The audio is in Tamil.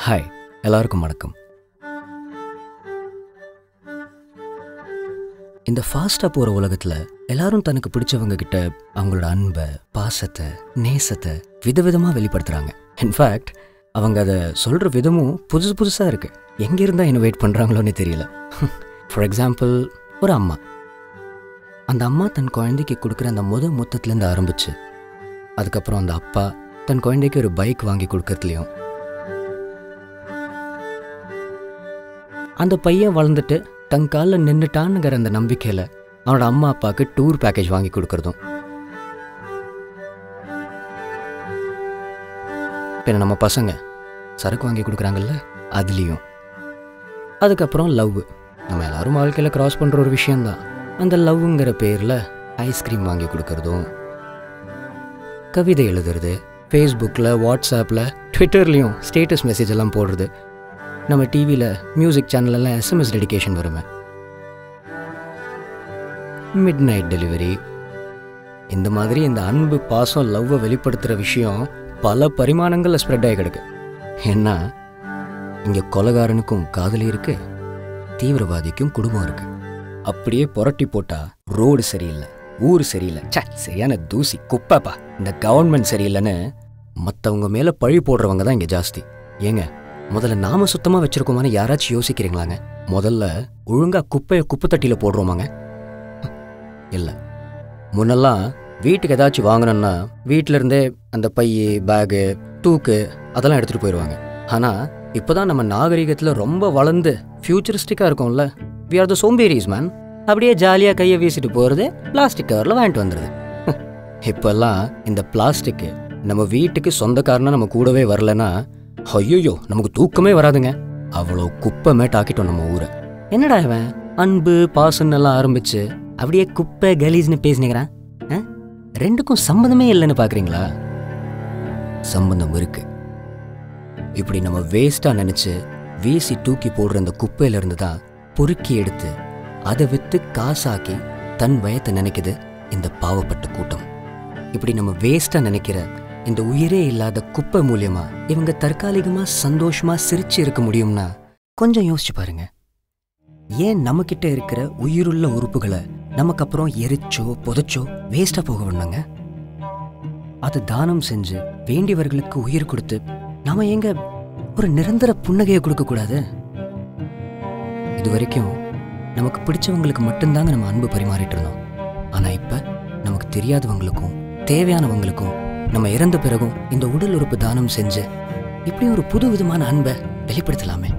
ஹாய், எல்லாருக்கும் வணக்கம். இந்த ஃபாஸ்ட்டாக போகிற உலகத்தில் எல்லாரும் தனக்கு பிடிச்சவங்க கிட்ட அவங்களோட அன்பை, பாசத்தை, நேசத்தை விதவிதமாக வெளிப்படுத்துகிறாங்க. இன்ஃபேக்ட் அவங்க அதை சொல்கிற விதமும் புதுசு புதுசாக இருக்குது. எங்கே இருந்தால் என்ன வெயிட் பண்ணுறாங்களோன்னு தெரியல. ஃபார் எக்ஸாம்பிள், ஒரு அம்மா, அந்த அம்மா தன் குழந்தைக்கு கொடுக்குற அந்த மொத்தத்துலேருந்து ஆரம்பிச்சு, அதுக்கப்புறம் அந்த அப்பா தன் குழந்தைக்கு ஒரு பைக் வாங்கி கொடுக்கறதுலையும், அந்த பையன் வளர்ந்துட்டு தன் காலில் நின்றுட்டான்னுங்கிற அந்த நம்பிக்கையில் அவனோட அம்மா அப்பாவுக்கு டூர் பேக்கேஜ் வாங்கி கொடுக்கறதும், பின்ன நம்ம பசங்க சரக்கு வாங்கி கொடுக்குறாங்கல்ல அதுலேயும், அதுக்கப்புறம் லவ், நம்ம எல்லோரும் வாழ்க்கையில் க்ராஸ் பண்ணுற ஒரு விஷயந்தான். அந்த லவ்ங்கிற பேரில் ஐஸ்கிரீம் வாங்கி கொடுக்கறதும், கவிதை எழுதுறது, ஃபேஸ்புக்கில், வாட்ஸ்அப்பில், ட்விட்டர்லேயும் ஸ்டேட்டஸ் மெசேஜ் எல்லாம் போடுறது, நம்ம டிவியில் மியூசிக் சேனலெல்லாம் எஸ்எம்எஸ் டெடிகேஷன் வருமே, மிட் நைட் டெலிவரி, இந்த மாதிரி இந்த அன்பு, பாசம், லவ்வை வெளிப்படுத்துகிற விஷயம் பல பரிமாணங்களில் ஸ்ப்ரெட் ஆகி கிடக்கு. ஏன்னா இங்கே கொலைகாரனுக்கும் காதலி இருக்குது, தீவிரவாதிக்கும் குடும்பம் இருக்குது. அப்படியே புரட்டி போட்டால் ரோடு சரியில்லை, ஊர் சரியில்லை, சரியான தூசி குப்பைப்பா, இந்த கவர்மெண்ட் சரியில்லைன்னு மற்றவங்க மேலே பழி போடுறவங்க தான் இங்கே ஜாஸ்தி. ஏங்க, முதல்ல நாம சுத்தமாக வச்சுருக்கோமான்னு யாராச்சும் யோசிக்கிறீங்களாங்க? முதல்ல ஒழுங்காக குப்பையை குப்பை தட்டியில் போடுறோமாங்க? இல்லை. முன்னெல்லாம் வீட்டுக்கு ஏதாச்சும் வாங்கினோன்னா வீட்டிலேருந்தே அந்த பை, பேகு, தூக்கு அதெல்லாம் எடுத்துகிட்டு போயிடுவாங்க. ஆனால் இப்போ தான் நம்ம நாகரிகத்தில் ரொம்ப வளர்ந்து ஃப்யூச்சரிஸ்டிக்காக இருக்கோம்ல, வி ஆர் த சோம்பேரிஸ் மேன். அப்படியே ஜாலியாக கையை வீசிட்டு போகிறது, பிளாஸ்டிக் கவரில் வாங்கிட்டு வந்துடுது. இப்போல்லாம் இந்த பிளாஸ்டிக்கு நம்ம வீட்டுக்கு சொந்தக்காரனா நம்ம கூடவே வரலன்னா ஐயோ நமக்கு தூக்கமே வராதுங்க. அவ்வளோ குப்பை மேட்டாக்கிட்டோம் நம்ம ஊரை. என்னடா இவன் அன்பு, பாசன்னு எல்லாம் ஆரம்பிச்சு அப்படியே குப்பை கலீஸ்னு பேசினுக்கிறான். ரெண்டுக்கும் சம்பந்தமே இல்லைன்னு பார்க்குறீங்களா? சம்பந்தம் இருக்கு. இப்படி நம்ம வேஸ்ட்டாக நினச்சி வீசி தூக்கி போடுற அந்த குப்பையிலேருந்து தான் பொறுக்கி எடுத்து அதை விற்று காசாக்கி தன் வயத்தை நினைக்குது இந்த பாவப்பட்ட கூட்டம். இப்படி நம்ம வேஸ்ட்டாக நினைக்கிற இந்த உயிரே இல்லாத குப்பை மூலியமா இவங்க தற்காலிகமா சந்தோஷமா சிரிச்சு இருக்க முடியும்னா கொஞ்சம் யோசிச்சு பாருங்க. ஏன் நம்ம கிட்ட இருக்கிற உயிருள்ள உறுப்புகளை நமக்கு அப்புறம் எரிச்சோ புதைச்சோ வேஸ்டா போக விடணுங்க? அதை தானம் செஞ்சு வேண்டியவர்களுக்கு உயிர் கொடுத்து நாம எங்க ஒரு நிரந்தர புன்னகையை கொடுக்க கூடாது? இது வரைக்கும் நமக்கு பிடிச்சவங்களுக்கு மட்டும்தாங்க நம்ம அன்பு பரிமாறிட்டு இருந்தோம். ஆனா இப்ப நமக்கு தெரியாதவங்களுக்கும் தேவையானவங்களுக்கும் நம்ம இறந்த பிறகும் இந்த உடல் உறுப்பு தானம் செஞ்சு இப்படி ஒரு புது விதமான அன்பை வெளிப்படுத்தலாமே.